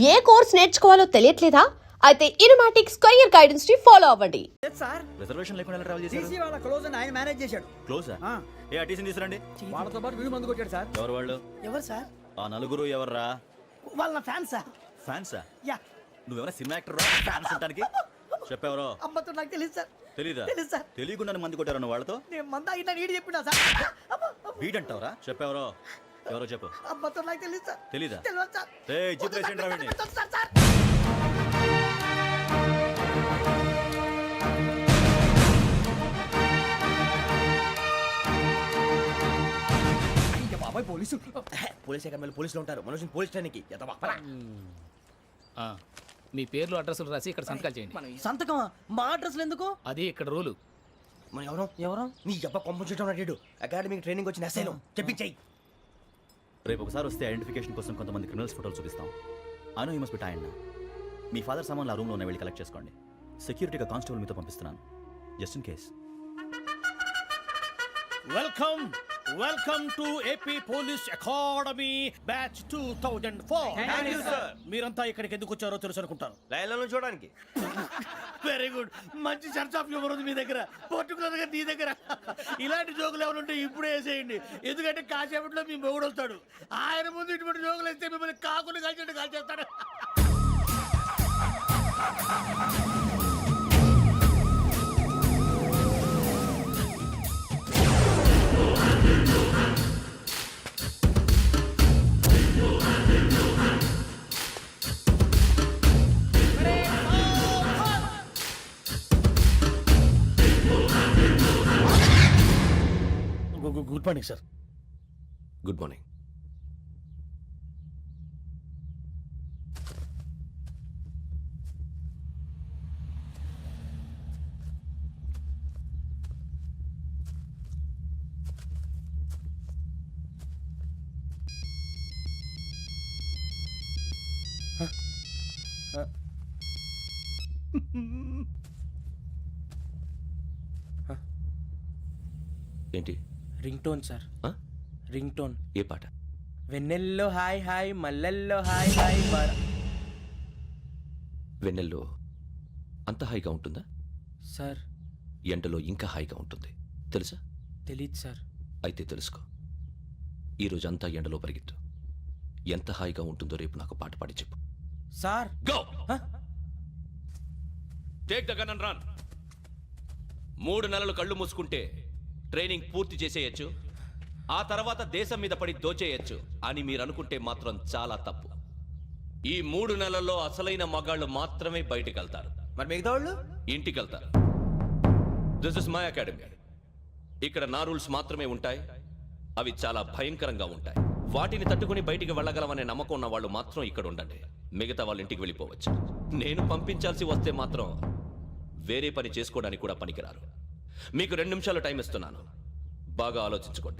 ఏ course నేర్చుకోవాలో తెలియట్లేదా? అయితే ఇనుమాటిక్ square guidance ని follow అవ్వండి. సార్ రిజర్వేషన్ లేకుండా ఎలా ట్రావెల్ చేశారు? టీసీ వాళ్ళ క్లోజ్ అని ఆయన మేనేజ్ చేశాడు. క్లోజా? ఏ ఆ టీసీని తీసుకురండి. వాళ్ళతో పాటు వీడు మందు కొట్టాడు సార్. ఎవరు వాళ్ళు? ఎవరు సార్? ఆ నలుగురు ఎవర్రా? వాళ్ళ ఫ్యాన్స్ సార్. ఫ్యాన్సా? యా. నువ్వేమైనా సినిమా యాక్టర్ రా? ఫ్యాన్స్ అంటానికి చెప్పేవరో? అమ్మతో నాకు తెలియదు సార్. తెలీదా? తెలుసు సార్. తెలియకుండా మంది కొట్టారు వాళ్ళతో? నేను మంద అయినా నీడి చెప్పినా సార్. వీడంటావరా? చెప్పేవరో? ఎవరో చెప్పు. అమ్మతో నాకు తెలియదు సార్. తెలీదా? తెలియదు సార్. ఏయ్ జీప్ రేషన్ రావండి. Sir sir. బాబాయ్ పోలీసు. పోలీస్ అకాడమీలో పోలీసులు ఉంటారు. మనోజ్ పోలీస్ స్టేషన్కి మీ పేర్లు అడ్రస్లు రాసి ఇక్కడ సంతకాలు చేయండి. సంతకమా? మా అడ్రస్లు ఎందుకు? అది ఇక్కడ రూలు. మనం ఎవరు నీ అబ్బా పంపించడం అడిగాడు. అకాడమిక్ ట్రైనింగ్ వచ్చిన అసైలం చెప్పించాయి. రేపు ఒకసారి వస్తే ఐడెంటిఫికేషన్ కోసం కొంతమంది క్రిమినల్స్ ఫోటోలు చూపిస్తాం. I know you must be tired now. Me father సామాన్లు ఆ రూమ్లో ఉన్న వెళ్ళి కలెక్ట్ చేసుకోండి. సెక్యూరిటీగా కానిస్టేబుల్ మీతో పంపిస్తున్నాను, just in case. Welcome to AP police academy batch 2004. మీరంతా ఇక్కడికి ఎందుకు వచ్చారో తెలుసు అనుకుంటాను. లైన్లో చూడడానికి. Very good. మంచి సెన్స్ ఆఫ్ హ్యూమర్ ఉంది మీ దగ్గర, పర్టికులర్ గా నీ దగ్గర. ఇలాంటి జోకులు ఎవరు ఉంటే ఇప్పుడే వేసేయండి, ఎందుకంటే కాసేపట్లో మీ మొగుడు వస్తాడు. ఆయన ముందు ఇటువంటి జోకులు వేస్తే మిమ్మల్ని కాకుండా కాల్చేట్టు కాల్చేస్తాడు. Good morning sir. Good morning. ఏంటి? Ring tone sir. Ring tone. ఏ పాట? వెన్నెల్లో హాయ్ హాయ్ మల్లెల్లో హాయ్ హాయ్ వెన్నెల్లో అంత హాయిగా ఉంటుందా? సార్ ఎండలో ఇంకా హాయిగా ఉంటుంది తెలుసా? తెలీదు సార్. అయితే తెలుసుకో. ఈరోజు అంతా ఎండలో పరిగెత్తు. ఎంత హాయిగా ఉంటుందో రేపు నాకు పాట పాడి చెప్పు. Sir go. Take the gun and run. 3 నెలలు కళ్ళు మూసుకుంటే ట్రైనింగ్ పూర్తి చేసేయచ్చు, ఆ తర్వాత దేశం మీద పడి దోచేయచ్చు అని మీరు అనుకుంటే మాత్రం చాలా తప్పు. ఈ 3 నెలల్లో అసలైన మగాళ్ళు మాత్రమే బయటికి వెళ్తారు. మరి మిగతా వాళ్ళు ఇంటికి వెళ్తారు. This is my academy. ఇక్కడ నా రూల్స్ మాత్రమే ఉంటాయి. అవి చాలా భయంకరంగా ఉంటాయి. వాటిని తట్టుకుని బయటికి వెళ్ళగలమనే నమ్మకం ఉన్న వాళ్ళు మాత్రం ఇక్కడ ఉండండి. మిగతా వాళ్ళు ఇంటికి వెళ్ళిపోవచ్చు. నేను పంపించాల్సి వస్తే మాత్రం వేరే పని చేసుకోవడానికి కూడా పనికిరారు. మీకు 2 నిమిషాలు టైం ఇస్తున్నాను, బాగా ఆలోచించుకోండి.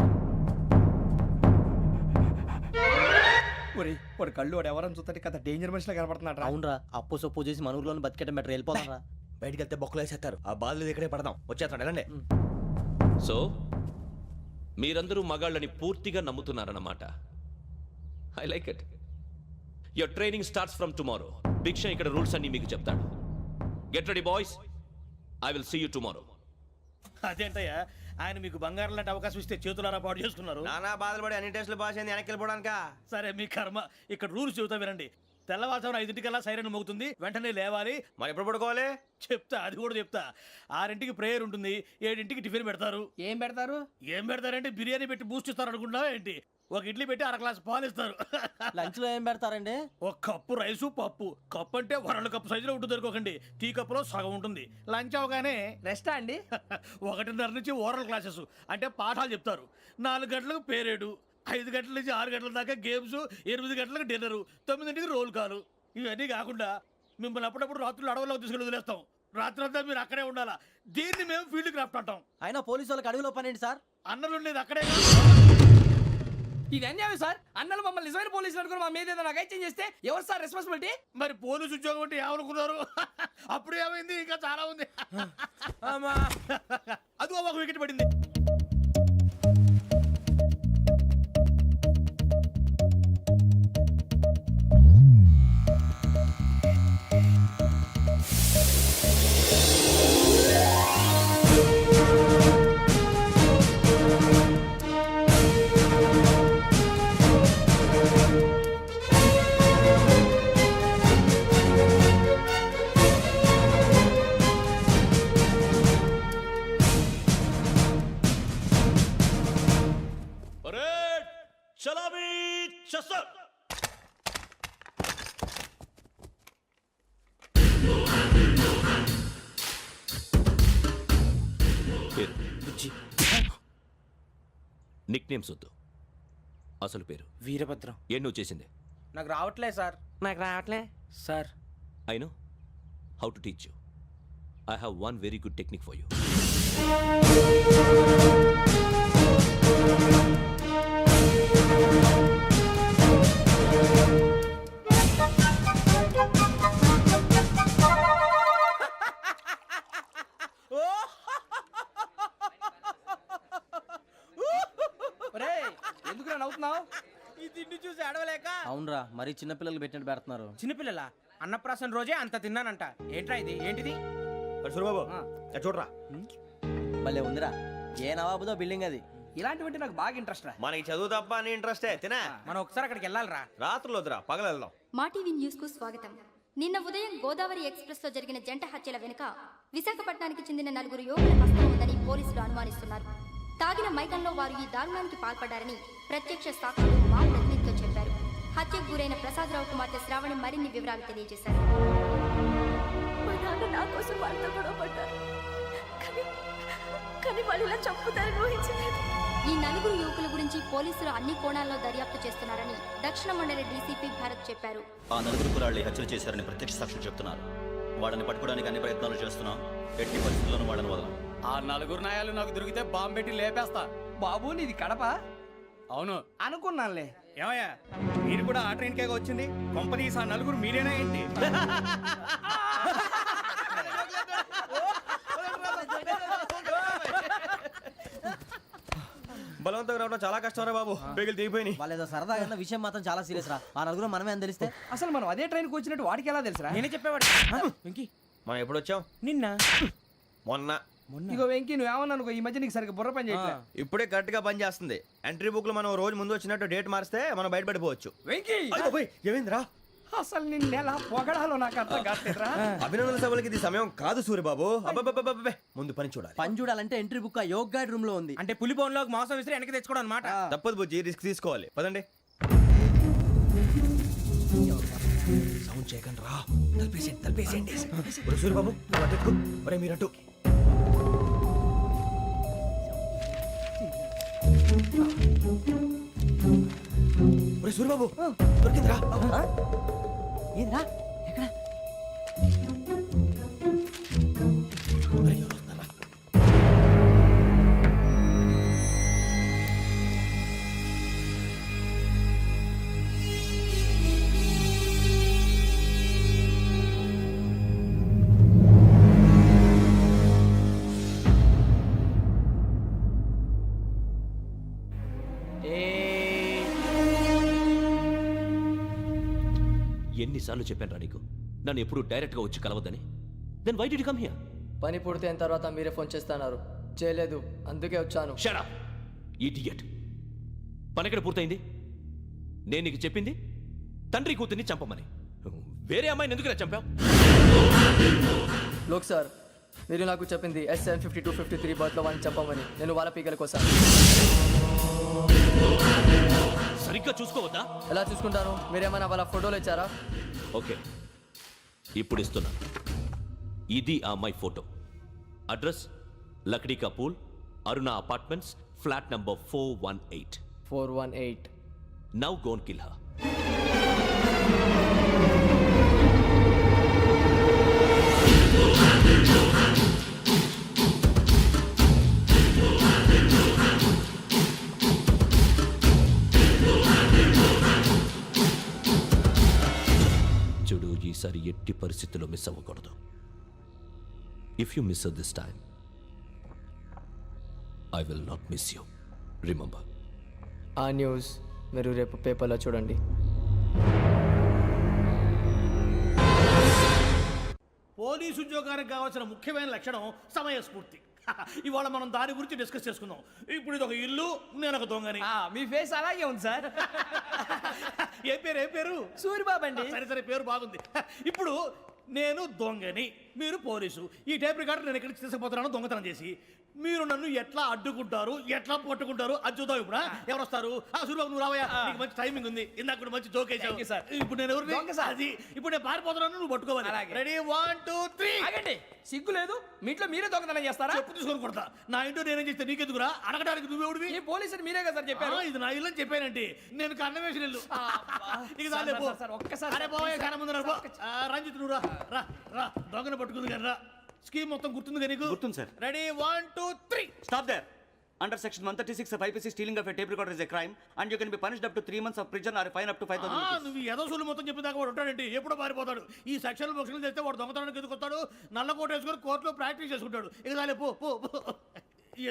వాడు కళ్ళు వాడు ఎవరని చూస్తే కదా డేంజర్ మనిషిలో కనపడుతున్నాడు. అవునరా, అప్పు సొప్పు చేసి మన ఊర్లో బతికేయడం బెటర్. వెళ్ళిపోతారా? బయటికి వెళ్తే బొక్కలు వేసేస్తారు. ఆ బాధలు ఇక్కడే పడదాం. వచ్చేస్తాడు వెళ్ళండి. సో మీరందరూ మగాళ్ళని పూర్తిగా నమ్ముతున్నారన్నమాట. I like it. Your training starts from tomorrow. Bhiksha ఇక్కడ రూల్స్ అన్ని మీకు చెప్తాడు. Get ready boys, I will see you tomorrow. అదేంటయ్యా, ఆయన మీకు బంగారం లాంటి అవకాశం ఇస్తే చేతులారా పాటు చేసుకున్నారు. నానా బాధలు పడి అన్ని టెస్టులు పాస్ అయింది, వెనక్కి వెళ్ళిపోవడానికా? సరే మీ కర్మ. ఇక్కడ రూల్స్ చెబుతా వినండి. తెల్లవారుజామున 5 సైరన్ మోగుతుంది, వెంటనే లేవాలి. మరి ఎప్పుడు పడుకోవాలి? చెప్తా, అది కూడా చెప్తా. 6 ప్రేయర్ ఉంటుంది, 7 టిఫిన్ పెడతారు. ఏం పెడతారు? ఏం పెడతారంటే బిర్యానీ పెట్టి బూస్ట్ ఇస్తారు అనుకుంటున్నావా ఏంటి? ఒక ఇడ్లీ పెట్టి 1 గ్లాస్ పాలు ఇస్తారు. లంచ్ లో ఏం పెడతారండి? ఒక కప్పు రైసు పప్పు. కప్పు అంటే 1 కప్పు సైజులో ఉంటుంది అనుకోకండి. టీ కప్పులో సగం ఉంటుంది. లంచ్ అవగానే రెస్టా అండి? 1:30 నుంచి ఓరల్ క్లాసెస్ అంటే పాఠాలు చెప్తారు. 4 గంటలకు పేరేడు, 5 గంటల నుంచి 6 గంటల దాకా గేమ్స్, 8 గంటలకు డిన్నరు, 9ంటికి రోల్ కాలు. ఇవన్నీ కాకుండా మిమ్మల్ని అప్పుడప్పుడు రాత్రులు అడవుల్లో తీసుకెళ్ళి వదిలేస్తాం. రాత్రంతా మీరు అక్కడే ఉండాలా. దీన్ని మేము ఫీల్డ్ క్రాఫ్ట్ అంటాం. అయినా పోలీసు వాళ్ళకి అడవిలో పని ఏంటి సార్? అన్నలు ఉండేది అక్కడే. ఇది అన్యాయం సార్. అన్నలు మమ్మల్ని నిజమైన పోలీసులు అనుకుని మా మీద ఏదైనా చేంజ్ చేస్తే ఎవరు సార్ రెస్పాన్సిబిలిటీ? మరి పోలీసు ఉద్యోగం అంటే ఏమనుకున్నారు? అప్పుడు ఏమైంది, ఇంకా చాలా ఉంది. అది ఒక వికెట్ పడింది. నిక్ నేమ్స్ వద్దు, అసలు పేరు. వీరభద్రం. ఏం నువ్వు చేసింది? నాకు రావట్లే సార్. నాకు రావట్లే sir. I know how to teach you. I have one very good technique for you. ఎందుకు నవ్వుతున్నావు? ఈ తిండి చూసి అడవలేక. అవునరా, మరి చిన్నపిల్లలు పెట్టినట్టు పెడుతున్నారు. చిన్నపిల్లల అన్నప్రాసన రోజే అంత తిన్నానంట. ఏంట్రా ఇది? ఏంటిది? సూరిబాబు చూడరా. భలే ఉందిరా. ఏ నవాబుదో బిల్డింగ్ అది. ఇలాంటివంటే నాకు బాగా ఇంట్రెస్ట్ రా. మనకి చదువు తప్ప అని ఇంట్రెస్టే తినా. మనం ఒకసారి అక్కడికి వెళ్ళాలిరా. రాత్రులు వద్దురా, పగలు వెళ్దాం. మా టీవీ న్యూస్ కు స్వాగతం. నిన్న ఉదయం గోదావరి ఎక్స్ప్రెస్ లో జరిగిన జంట హత్యల వెనుక విశాఖపట్నానికి చెందిన 4 యువకుల హస్తం ఉందని పోలీసులు అనుమానిస్తున్నారు. తాగిన మైకంలో వారు ఈ దారుణానికి పాల్పడ్డారని ప్రత్యక్ష సాక్షులు మా ప్రతినిధితో చెప్పారు. హత్యకు గురైన ప్రసాదరావు కుమార్తె శ్రావణి మరిన్ని వివరాలు తెలియజేశారు. మా నాన్న నా కోసం వాళ్ళతో గొడవ పడ్డారు, కానీ వాళ్ళు ఇలా చంపుతారని ఊహించలేదు. ఈ 4 యువకుల గురించి పోలీసులు అన్ని కోణాల్లో దర్యాప్తు చేస్తున్నారని దక్షిణ మండలి డీసీపీ భరత్ చెప్పారు. ఆ 4 కులాళ్ళే హత్యలు చేశారని ప్రత్యక్ష సాక్షులు చెప్తున్నారు. వాళ్ళని పట్టుకోవడానికి అన్ని ప్రయత్నాలు చేస్తున్నాం. ఎట్టి పరిస్థితుల్లోనూ వాళ్ళని వదలం. ఆ 4 నాయాలు నాకు దొరికితే బాంబు పెట్టి లేపేస్తా. బాబు నీది కడప? అవును. అనుకున్నానులే. ఏమయ్యా మీరు కూడా ఆ ట్రైన్ కేగా వచ్చింది? కంపెనీస్ ఆ 4 మీరేనా ఏంటి? బలవంతంగా రావడం చాలా కష్టం రా బాబు. బేగులు దిగిపోయినాయి. వాళ్ళేదో సరదాగా అన్న విషయం మాత్రం చాలా సీరియస్ రా. ఆ 4 మనమే అని తెలిస్తే. అసలు మనం అదే ట్రైన్కి వచ్చినట్టు వాడికి ఎలా తెలుసురా? నేనే చెప్పేవాడు. వెంకీ, మనం ఎప్పుడు వచ్చాం? నిన్న మొన్న. ఇగో వెంకీ నువ్వేమన్నా అనుకో, ఈ మధ్య నీకు సరిగ్గా బుర్ర పని చేయట్లే. ఇప్పుడే కరెక్ట్ గా పని చేస్తుంది. ఎంట్రీ బుక్ లో మనం రోజు ముందు వచ్చినట్టు డేట్ మారిస్తే మనం బయటపడిపోవచ్చు. వెంకీ ఏమైందిరా? అసలు నిన్న ఎలా పొగడాలో నాకు అర్థం కాట్లేదురా. అభినందన సభలకి ఇది సమయం కాదు సూరిబాబు. అబ్బబ్బబ్బబ్బబ్బే, ముందు పని చూడాలి. పని చూడాలంటే ఎంట్రీ బుక్ ఆ యోగ్ గైడ్ రూమ్ లో ఉంది. అంటే పులి బోన్లోకి మాంసం విసిరి వెనక్కి తెచ్చుకోవడం అనమాట. తప్పదు బుజ్జి, రిస్క్ తీసుకోవాలి. పదండి. సౌండ్ చేయకండి రా. తలపేసేయండి. సూరిబాబు నువ్వు అటు ఎక్కు. ఒరే మీరు అటు. ఒరే సూరిబాబు దొరికిందిరా. ఏంద్రా ఎక్కడ? ఒరే, ఎవరు వస్తున్నారా? ఎన్నిసార్లు చెప్పాను రా నీకు నన్ను ఎప్పుడు డైరెక్ట్ గా వచ్చి కలవద్దని? Then why did you come here? పని పూర్తయిన తర్వాత మీరే ఫోన్ చేస్తున్నారు. చేయలేదు, అందుకే వచ్చాను. Shut up idiot. పని ఎక్కడ పూర్తయింది? నేను నీకు చెప్పింది తండ్రి కూతుర్ని చంపమని. వేరే అమ్మాయిని ఎందుకు చంపావు? లోక్ సార్, మీరు నాకు చెప్పింది S75253 బర్త్లో వాళ్ళని చంపమని. నేను వాళ్ళ పీకల కోసం. సరిగ్గా చూసుకోవద్దా? ఎలా చూసుకుంటాను? మీరేమైనా వాళ్ళ ఫోటోలు ఇచ్చారా? ఓకే, ఇప్పుడు ఇస్తున్నాను. ఇది ఆ అమ్మాయి ఫోటో. అడ్రస్ లక్డీ కా pool, Aruna apartments, flat number 418. 418. Now go and kill her. చూడు, ఈసారి ఎట్టి పరిస్థితుల్లో మిస్ అవ్వకూడదు. If you miss this time I will not miss you. Remember. ఆ న్యూస్ మీరు రేపు పేపర్లో చూడండి. పోలీసు ఉద్యోగానికి కావాల్సిన ముఖ్యమైన లక్షణం సమయస్ఫూర్తి. ఇవాళ మనం దాని గురించి డిస్కస్ చేసుకుందాం. ఇప్పుడు ఇది ఒక ఇల్లు, నేను ఒక దొంగని. మీ ఫేస్ అలాగే ఉంది సార్. ఏ పేరు? సూరిబాబు అండి. సరే పేరు బాగుంది. ఇప్పుడు నేను దొంగని, మీరు పోలీసు. ఈ టైప్ రికార్డు నేను ఎక్కడికి తీసుకుపోతున్నాను దొంగతనం చేసి. మీరు నన్ను ఎట్లా అడ్డుకుంటారు, ఎట్లా పట్టుకుంటారు అది చూద్దాం. ఇప్పుడు ఎవరు వస్తారు? సూర్యబాబు నువ్వు రావయ్యా, నీకు మంచి టైమింగ్ ఉంది. ఇందాక కూడా మంచి జోక్ వేసావు సార్. ఇప్పుడు నేను ఎవరు? అది ఇప్పుడు నేను పారిపోతున్నాను, నువ్వు పట్టుకోవాలి. రెడీ 1 2 3. ఆగండి, సిగ్గు లేదు? మీ ఇంట్లో మీరే దొంగతనం చేస్తారా? చెప్పు తీసుకొని కొడతా. నా ఇంట్లో నేనేం చేస్తే నీకెందుకురా? అడగడానికి నువ్వెవడివి? ఈ పోలీసులు మీరే కదా సార్ చెప్పారు. ఇది నా ఇల్లు అని చెప్పానంటే నేను కన్నం వేసిన ఇల్లు. ఇక చాలే పో. ఒక్కసారి అరే బావయ్య చాలా ముందు రంజిత్ నువ్వు రా రా దొంగను పట్టుకుంది కానీ రా. స్కీమ్ మొత్తం గుర్తుంది కానీ నీకు? గుర్తుంది sir. Ready 1 2 3. Stop there. Under section 136 of IPC, stealing of a tape recorder is a crime and you can be punished up to 3 months of prison or a fine up to 5,000 rupees. నువ్వు ఏదో సూలు మొత్తం చెప్పిన దాకా వాడు ఉంటాడండి, ఎప్పుడో పారిపోతాడు. ఈ సెక్షన్లు బొక్షన్లు చేస్తే వాడు దొంగతనానికి ఎందుకు వస్తాడు? నల్ల కోట వేసుకొని కోర్టులో ప్రాక్టీస్ చేసుకుంటాడు. ఇక చాలే పో పో పో.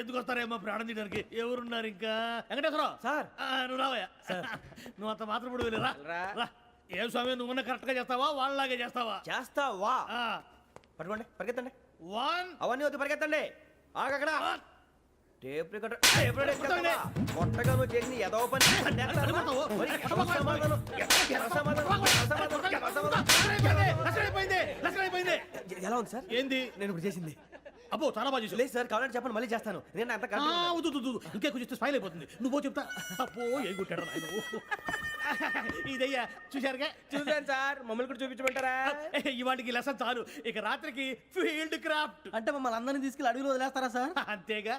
ఎందుకు వస్తారేమో ప్రాణం తీయడానికి. ఎవరున్నారు ఇంకా? వెంకటేశ్వరరావు సార్. నువ్వు రావయ్యా. నువ్వు అంత మాత్రం ఇప్పుడు వెళ్ళి రా రా. ఏం స్వామి నువ్వు కరెక్ట్ గా చేస్తావా వాళ్ళలాగే చేస్తావా? చేస్తావా? పట్టుకోండి, పరిగెత్తండి. 1 అవన్నీ వద్దు, పరిగెత్తండి. ఆగక్కడ టేప్ రికార్డర్ కొట్టగా నువ్వు చేసి ఏదో పని ఎలా ఉంది సార్? ఏంది నేను ఇప్పుడు చేసింది? అబ్బో చాలా బాగా చేసావు. లేదు సార్, కావాలంటే చెప్పండి, మళ్ళీ చేస్తాను. నేను అంత ఇంకే కొంచెం స్మైల్ అయిపోతుంది. నువ్వు చెప్తా. అబ్బో ఏ కొట్టాడు ఆయన. ఇదయ్యా చూశారుగా? చూసాను సార్, మమ్మల్ని కూడా చూపించమంటారా? ఇవాటికి లెసన్ చాలు. ఇక రాత్రికి ఫీల్డ్ క్రాఫ్ట్. అంటే మమ్మల్ని అందరినీ తీసుకెళ్ళి అడుగులో వదిలేస్తారా సార్? అంతేగా.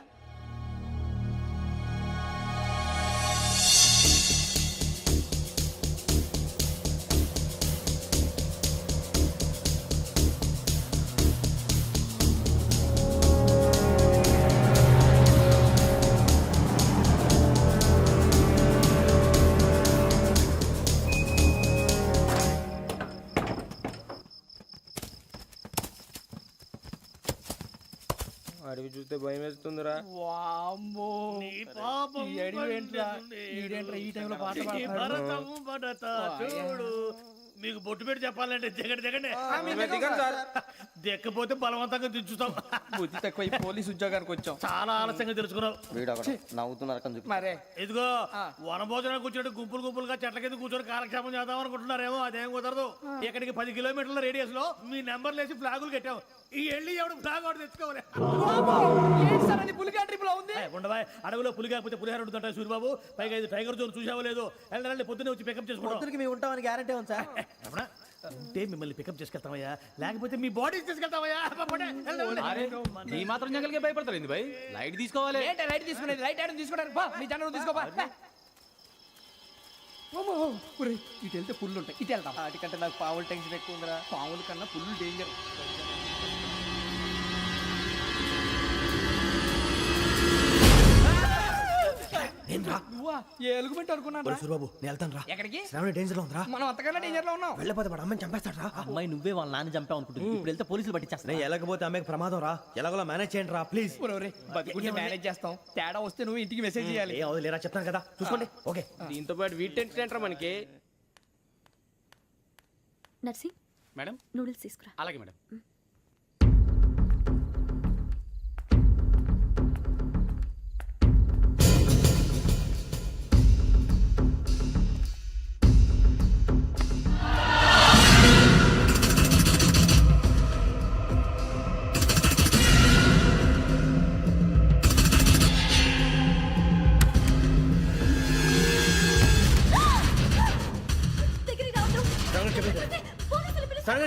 అడవి చూస్తే భయం వేస్తుందిరా. వామ్మో, నీ పాపం ఈ అడవి ఏంట్రా? ఈడేంట్రా ఈ టైంలో పాట పాడుతున్నాడు? భరతము భరత చూడు. మీకు బొట్టు పెట్టి చెప్పాలంటే దిగండి. దిక్కపోతే బలవంతంగా దించుతాం. బుద్ధి తక్కువ, ఈ పోలీస్ ఉద్యోగానికి వచ్చాం. చాలా ఆలస్యంగా తెలుసుకున్నావు. నవ్వుతున్నారు. మరే ఇదిగో వనభోజనానికి కూర్చోటి గుంపులుగా చెట్ల కింద కూర్చొని కాలక్షేపం చేద్దాం అనుకుంటున్నారేమో. అదేం కుదరదు. ఇక్కడికి 10 కిలోమీటర్ల రేడియస్ లో మీ నెంబర్లు వేసి ఫ్లాగులు కట్టాం. ఈ వెళ్ళి ఎవడు ఫ్లాగ్ ఒకటి తెచ్చుకోవాలి. ఏంటి సార్ అది పులిగా ట్రిప్ లో ఉంది? ఉండవా అడవిలో పులి కాకపోతే పులిహార ఉంటుంటాయి సూర్యబాబు. పైగా ఇది టైగర్ జోన్ చూసావో లేదో. వెళ్ళండి పొద్దున్నే వచ్చి పికప్ చేసుకుంటాం. మేము ఉంటామని గ్యారంటీ ఉంది సార్. ఉంటే మిమ్మల్ని పికప్ చేసుకెళ్తామయ్యా, లేకపోతే మీ బాడీ తీసుకెళ్తామయ్యా. ఈ మాత్రం జంగల్కే భయపడతారు ఏంది భయ్? లైట్ తీసుకోవాలి. ఏంటి లైట్ తీసుకునేది? లైట్ ఐటమ్ తీసుకోవడానికి బా, నీ జనరు తీసుకోబా. ఇటు వెళ్తే పుల్లు ఉంటాయి, ఇటు వెళ్తాం. వాటికంటే నాకు పావులు టెన్షన్ ఎక్కువ ఉందిరా. పాముల కన్నా పుల్లు డేంజర్. నువ్వా? ఏ ఎలుగుబెట్టి అనుకున్నాను. సూర్యబాబు నేను వెళ్తాను రా. ఎక్కడికి? శ్రావణి డేంజర్ లో ఉందిరా. మనం అంతకన్నా డేంజర్ లో ఉన్నాం. వెళ్ళపోతే వాడు అమ్మని చంపేస్తాడు రా. అమ్మాయి నువ్వే వాళ్ళ నాన్న చంపావు అనుకుంటుంది. ఇప్పుడు వెళ్తే పోలీసులు పట్టించేస్తా. నేను వెళ్ళకపోతే అమ్మాయికి ప్రమాదం రా. ఎలాగోలా మేనేజ్ చేయండి రా ప్లీజ్. బతుకుంటే మేనేజ్ చేస్తాం. తేడా వస్తే నువ్వు ఇంటికి మెసేజ్ చేయాలి. ఏ అవదు లేరా, చెప్తాను కదా చూసుకోండి. ఓకే. దీంతో పాటు వీటి టెన్షన్ ఏంట్రా మనకి? నర్సి మేడం నూడిల్స్ తీసుకురా. అలాగే మేడం.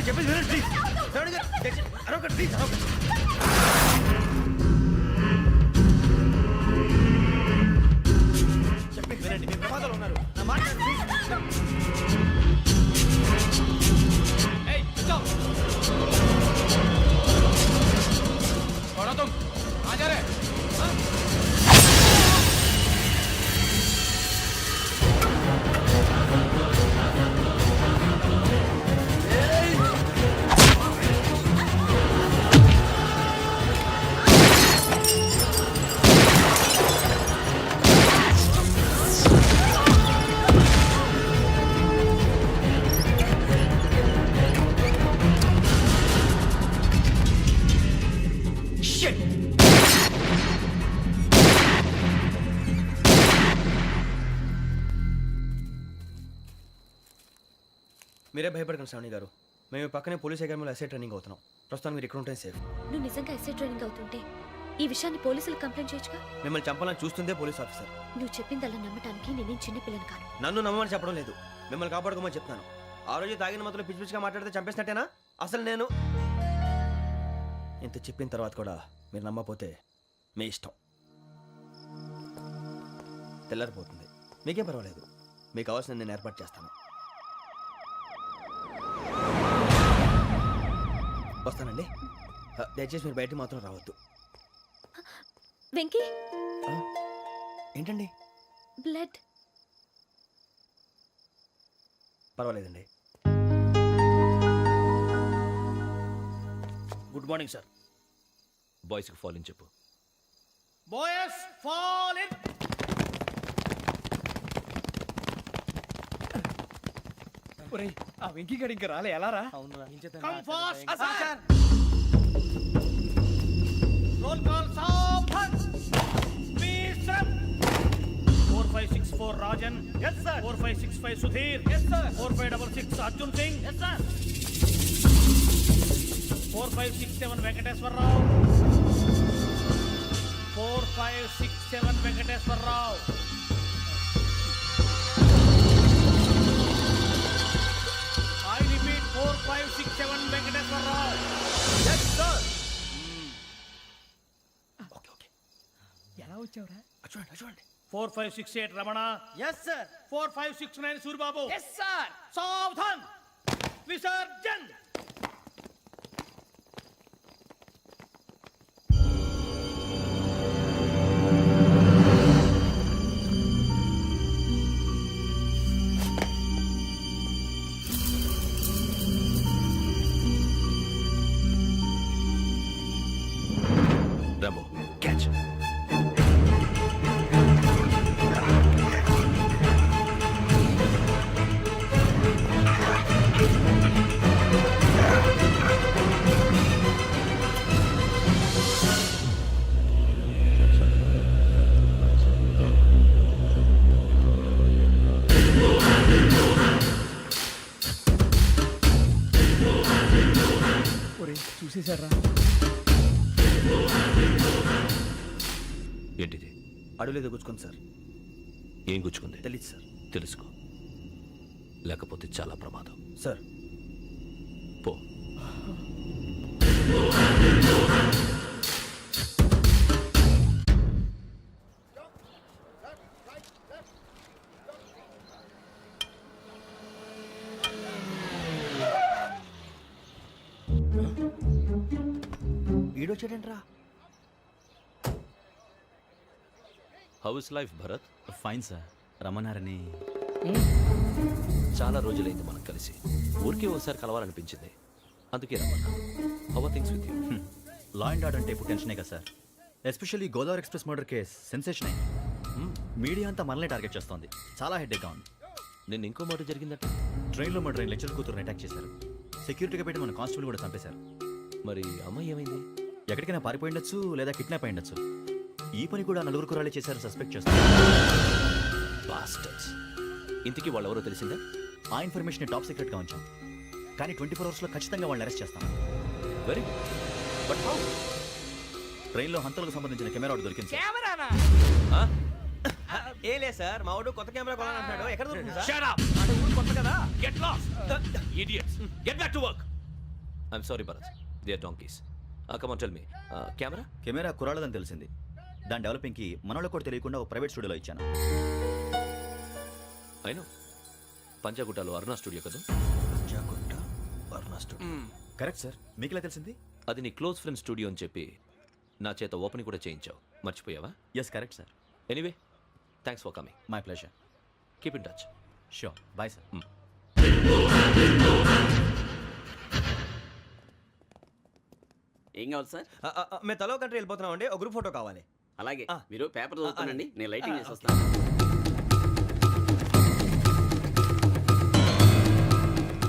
చెప్పేసి వినండి ప్లీజ్. శ్రావణి గారు అరొకటి ప్లీజ్. చెప్పేసి వినండి, మీ ప్రమాదాలు ఉన్నారు. నా మాట ప్లీజ్. ఏయ్ चुप छोड़ो तुम, आ जा रहे? మీరే భయపడకండి శ్రావణి గారు. మేము పక్కనే పోలీస్ అకాడమీలో ఎస్ఐ ట్రైనింగ్ అవుతున్నాం. ప్రస్తుతానికి మీరు ఇక్కడ ఉంటే సేఫ్. నువ్వు నిజంగా ఎస్ఐ ట్రైనింగ్ అవుతుంటే ఈ విషయాన్ని పోలీసులకు కంప్లైంట్ చేయొచ్చుగా. మిమ్మల్ని చంపాలని చూస్తుందే పోలీస్ ఆఫీసర్. నువ్వు చెప్పిందల్లా నమ్మటానికి నేనేం చిన్న పిల్లని కాను. నన్ను నమ్మమని చెప్పడం లేదు, మిమ్మల్ని కాపాడుకోమని చెప్తాను. ఆ రోజు తాగిన మత్తులో పిచ్చి పిచ్చిగా మాట్లాడితే చంపేసినట్టేనా? అసలు నేను ఇంత చెప్పిన తర్వాత కూడా మీరు నమ్మపోతే మీ ఇష్టం. తెల్లారిపోతుంది, మీకేం పర్వాలేదు. మీకు కావాల్సిన నేను ఏర్పాటు చేస్తాను. వస్తానండి. దయచేసి మీరు బయటకు మాత్రం రావద్దు. వెంకీ, ఏంటండి? బ్లడ్. పర్వాలేదండి. Good morning sir. బాయ్స్కి ఫాల్ ఇన్ చెప్పు. Boys fall in. ఒరేయ్, ఆ వెంకీ గడి ఇంకా రాలే, ఎలా రా? Come fast sir. Roll call సావధాన్. Speed step. 4564 Rajan. yes sir. 4565 Sudheer. yes sir. 4566 Arjun Singh. yes sir. 4567 Venkateswararao. 4567 Venkateswararao. I repeat 4567 Venkateswararao. Yes, sir. Okay okay. ఎలా వచ్చావురా? చూడండి. 4568 Ramana. Yes sir. 4569 Suribabu. Yes sir. సావధాన్. విసర్జన్. Rambo catch. ఒరేయ్, చూసేశారా? ఏంటిది? అడవిలో గుచ్చుకోండి సార్. ఏం గుచ్చుకుంది? తెలీదు సార్. తెలుసుకో, లేకపోతే చాలా ప్రమాదం. సార్ పో. ఈడొచ్చాడేంట్రా? How is life Bharat? Fine sir. రమ్మన్నారని. చాలా రోజులైంది మనం కలిసి. ఊరికే ఒకసారి కలవాలనిపించింది, అందుకే రమ్మన్నా. How are things with you? Law and order అంటే ఇప్పుడు టెన్షనే కదా sir. Especially Godavari express murder case sensation అయింది. మీడియా అంతా మనల్ని టార్గెట్ చేస్తోంది. చాలా హెడ్ఏక్గా ఉంది. నిన్న ఇంకో మాట జరిగిందట. ట్రైన్లో మా ట్రైన్ లెక్చర్ కూతురుని అటాక్ చేశారు. సెక్యూరిటీగా పెట్టి మన కానిస్టేబుల్ కూడా చంపేశారు. మరి అమ్మాయి ఏమైంది? ఎక్కడికైనా పారిపోయి ఉండొచ్చు, లేదా కిడ్నాప్ అయి ఉండొచ్చు. ఈ పని కూడా నలుగురు కురాలే చేశారు సస్పెక్ట్ చేస్తారు. బాస్టర్స్. ఇంతకీ వాళ్ళెవరో తెలిసిందా? ఆ ఇన్ఫర్మేషన్ టాప్ సీక్రెట్గా ఉంచాం, కానీ 24 అవర్స్లో ఖచ్చితంగా వాళ్ళని అరెస్ట్ చేస్తాం. Very good. But how? ట్రైన్లో హంతలకు సంబంధించిన కెమెరా ఒకటి దొరికింది సార్. కెమెరానా? ఏలే సార్, మా వాడు కొత్త కెమెరా కొనాలంటున్నాడు. ఎక్కడ దొరుకుతుంది సార్? Shut up! అంటే ఊరు కొత్త కదా. Get lost. Idiots! Get back to work! I'm sorry, Bharat. They are donkeys. Come on, tell me. Camera? Camera కురాలదని తెలిసింది. దాని డెవలపింగ్కి మనోళ్ళకి కూడా తెలియకుండా ఒక ప్రైవేట్ స్టూడియోలో ఇచ్చాను. I know. పంజాగుట్టలో అరుణ స్టూడియో కదా? పంజాగుట్ట వర్ణ స్టూడియో. Correct sir. మీకు ఎలా తెలిసింది? అది నీ క్లోజ్ ఫ్రెండ్ స్టూడియో అని చెప్పి నా చేత ఓపెనింగ్ కూడా చేయించావు. మర్చిపోయావా? Yes correct sir. Anyway, thanks for coming. My pleasure. Keep in touch. Sure. Bye sir. ఏం కావాలి సార్? మేము తలో కంట్రీ వెళ్ళిపోతున్నాం అండి. ఒక గ్రూప్ ఫోటో కావాలి. అలాగే, ఆ. మీరు పేపర్ చదువుతానండి, నేను లైటింగ్ చేసి వస్తాను.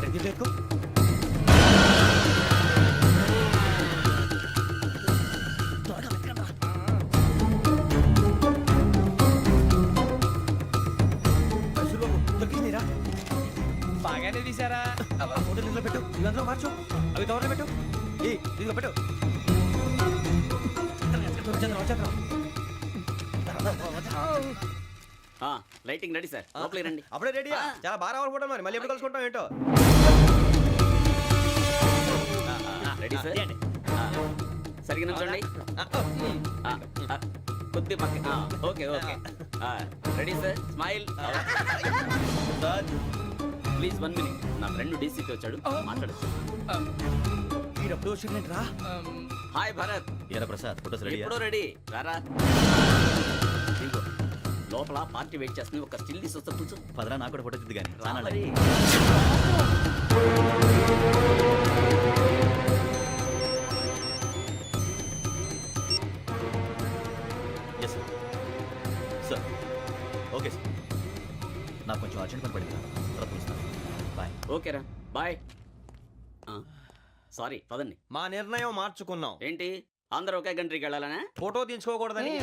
రెడీ చేసుకో. బాగానే తీసారా? ఫోటో అందులో పెట్టు ఇవి అందులో మార్చు అవి కవర్లో పెట్టు ఇదిగో పెట్టు లైటింగ్ రెడీ సార్ లోపలికి రండి. అప్పుడే రెడీ చాలా బాగా రావాలి ఫోటో మరి మళ్ళీ ఎప్పుడు కలుసుకుంటాం ఏంటో రెడీ సార్ సరిగ్గా నుంచోండి. కొద్ది పక్క okay okay ready sir smile. Please 1 minute. నా ఫ్రెండ్ డీసీకి వచ్చాడు మాట్లాడచ్చు. ఎప్పుడు వచ్చిందంటరా హాయ్ భరత్. ఏరా ప్రసాద్ ఫోటోస్ రెడీ ఎప్పుడో రెడీ రారా. ఇదిగో, లోపల పార్టీ వెయిట్ చేస్తుంది. ఒక స్టిల్ తీసి వస్తా కూర్చో. పదరా నాకు కూడా ఫోటో తిద్ది కానీ రా మరి. Yes sir. Sir okay sir, నాకు కొంచెం అర్జెంట్ పని పడింది, తర్వాత చూస్తాను. బాయ్. ఓకేరా బాయ్. సారీ పదండి. మా నిర్ణయం మార్చుకున్నాం. ఏంటి అందరూ ఒకే కంట్రీకి వెళ్ళాలనే? ఫోటో తీసుకోకూడదని.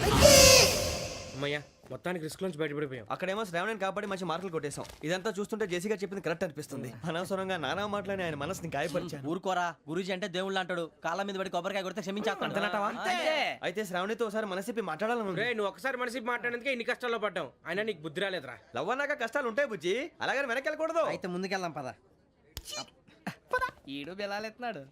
అమ్మయ్యా మొత్తానికి రిస్క్ నుంచి బయటపడిపోయాం. అక్కడేమో శ్రావణిని కాబట్టి మంచి మార్కులు కొట్టేశాం. ఇదంతా చూస్తుంటే జేసీగా చెప్పింది కరెక్ట్ అనిపిస్తుంది. అనవసరంగా నానా మాటలని ఆయన మనసుని గాయపరిచాను. ఊరుకోరా, గురూజీ అంటే దేవుళ్ళు అంటాడు. కాళ్ళ మీద పడి కొబ్బరికాయ కొడితే క్షమించేస్తాను. అయితే శ్రావణితో ఒకసారి మనసిప్పి మాట్లాడాలను. రే నువ్వు ఒకసారి మనిషి మాట్లాడేందుకే ఇన్ని కష్టాల్లో పడ్డాం. అయినా నీకు బుద్ధి రాలేదురా. లవ్ అన్నాక కష్టాలు ఉంటాయి బుజ్జి, అలాగని వెనక్కి వెళ్ళకూడదు. అయితే ముందుకెళ్దాం పద. ఈడు బెలాలెత్తున్నాడు.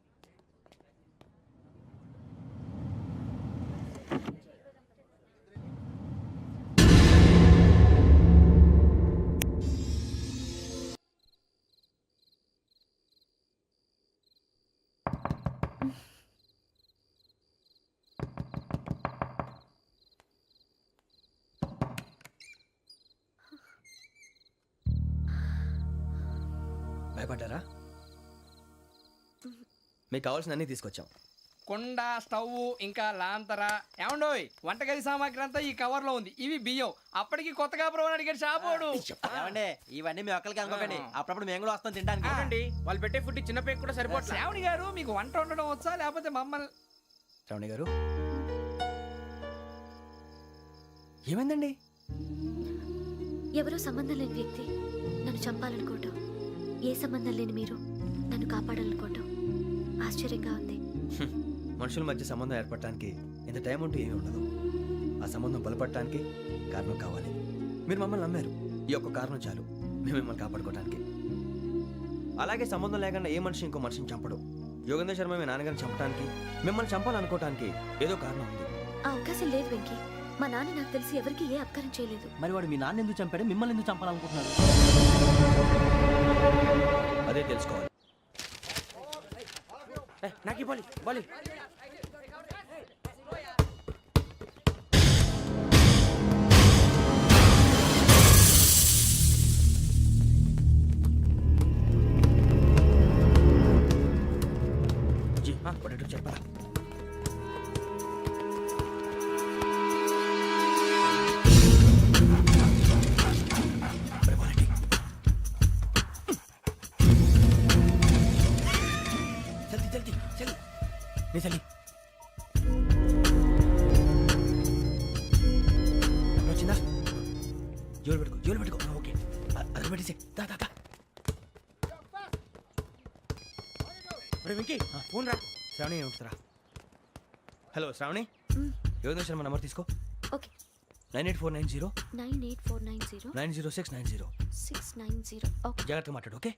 భయపడ్డారా? మీకు కావాల్సిన అన్ని తీసుకొచ్చాం. కుండ, స్టవ్, ఇంకా లాంతర. ఏమండోయ్, వంటగది సామాగ్రి అంతా ఈ కవర్ లో ఉంది. ఇవి బియ్యం. అప్పటికి కొత్తగా బ్రౌన్ అడిగాడు షాపోడు. ఏమండి ఇవన్నీ మీ ఒక్కరికి అనుకోకండి, అప్పుడప్పుడు మేము కూడా వస్తాం తింటానికి. చూడండి వాళ్ళు పెట్టే ఫుడ్ చిన్న పేక్ కూడా సరిపోతుంది. శ్రావణి గారు మీకు వంట వండడం వచ్చా, లేకపోతే మమ్మల్ని? శ్రావణి గారు ఏమైందండి? ఎవరో సంబంధం లేని వ్యక్తి నన్ను చంపాలనుకోవటం, ఏ సంబంధం లేని మీరు నన్ను కాపాడాలనుకోవటం ఆశ్చర్యంగా ఉంది. మనుషుల మధ్య సంబంధం ఏర్పడటానికి ఇంత టైం ఉంటే ఏమీ ఉండదు. ఆ సంబంధం బలపడటానికి కారణం కావాలి. మీరు మమ్మల్ని నమ్మారు, ఈ ఒక్క కారణం చాలు మేము మిమ్మల్ని కాపాడుకోవడానికి. అలాగే సంబంధం లేకుండా ఏ మనిషి ఇంకో మనిషిని చంపడు. యోగేంద్ర శర్మ మీ నాన్నగారిని చంపడానికి, మిమ్మల్ని చంపాలనుకోవటానికి ఏదో కారణం ఉంది. ఆ అవకాశం లేదు వెంకీ. మా నాన్న నాకు తెలిసి ఎవరికి ఏ అపకారం చేయలేదు. మరి వాడు మీ నాన్న ఎందుకు చంపాడు, మిమ్మల్ని ఎందుకు చంపాలనుకుంటున్నాడు? అదే తెలుసుకోవాలి. నాకు బాలి బాలి. చెప్పరా? చలి వచ్చిందా? జోలు పెట్టుకో. ఓకే అది పెట్టేసి వెంకీ ఫోన్ రా. శ్రావణి ఏముంటుందిరా? హలో శ్రావణి, యోగేంద్ర శర్మ నంబర్ తీసుకో. ఓకే. 98490 98490 90690. 690. ఓకే. జాగ్రత్తగా మాట్లాడు. ఓకే.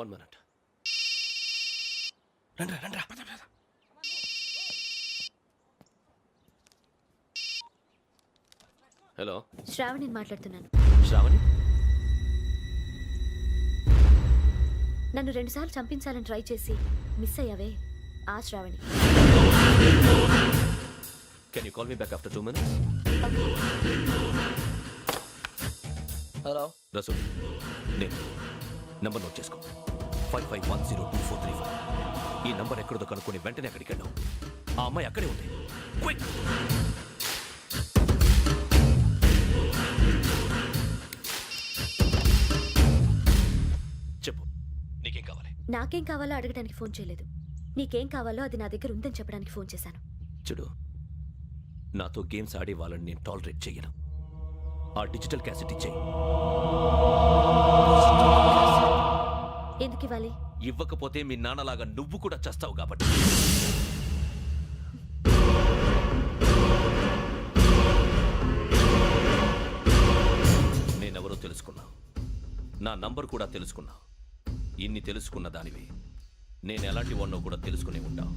One minute. రండ్రా. హలో, శ్రావణిని మాట్లాడుతున్నాను. శ్రావణి. నన్ను 2 సార్లు చంపించాలని ట్రై చేసి మిస్ అయ్యావే, ఆ Shravani. Can you call me back after 2 minutes? Hello Rasool, నేను నంబర్ నోట్ చేసుకో. 55102435. ఈ నంబర్ ఎక్కడదో కనుక్కొని వెంటనే అక్కడికి వెళ్ళావు. ఆ అమ్మాయి అక్కడే ఉంది. క్విక్. చెప్పు, నీకేం కావాలి? నాకేం కావాలో అడగడానికి ఫోన్ చేయలేదు. నీకేం కావాలో అది నా దగ్గర ఉందని చెప్పడానికి ఫోన్ చేశాను. చూడు, నాతో గేమ్స్ ఆడే వాళ్ళని నేను టాలరేట్ చెయ్యను. ఆ డిజిటల్ క్యాసెట్ ఇచ్చేయి. ఎందుకు ఇవ్వాలి? ఇవ్వకపోతే మీ నాన్నలాగా నువ్వు కూడా చస్తావు కాబట్టి. నేనెవరో తెలుసుకున్నావు, నా నంబర్ కూడా తెలుసుకున్నావు. ఇన్ని తెలుసుకున్న దానివి నేను ఎలాంటి వాడినో కూడా తెలుసుకునే ఉంటావు.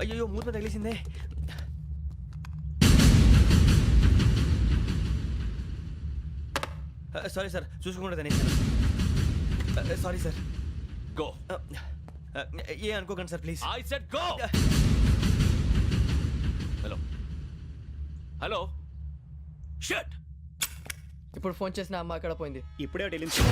అయ్యో మూత తగిలేసిందే. సారీ సార్, చూసుకోకుండా తినేసాను. Sorry sir. గో. ఏ అనుకోకండి sir please. I said go. Hello hello shut. ఇప్పుడు ఫోన్ చేసిన అమ్మ అక్కడ పోయింది. ఇప్పుడే డెలివరీ.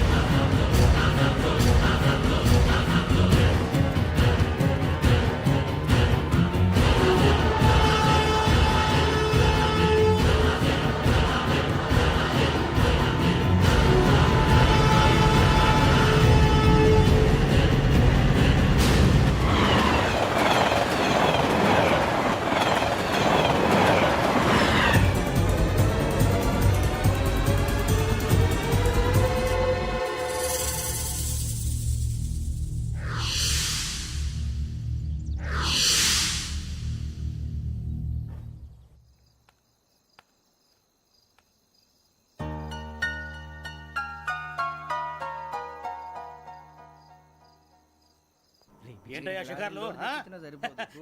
ఏంటయ్యా షికార్లు?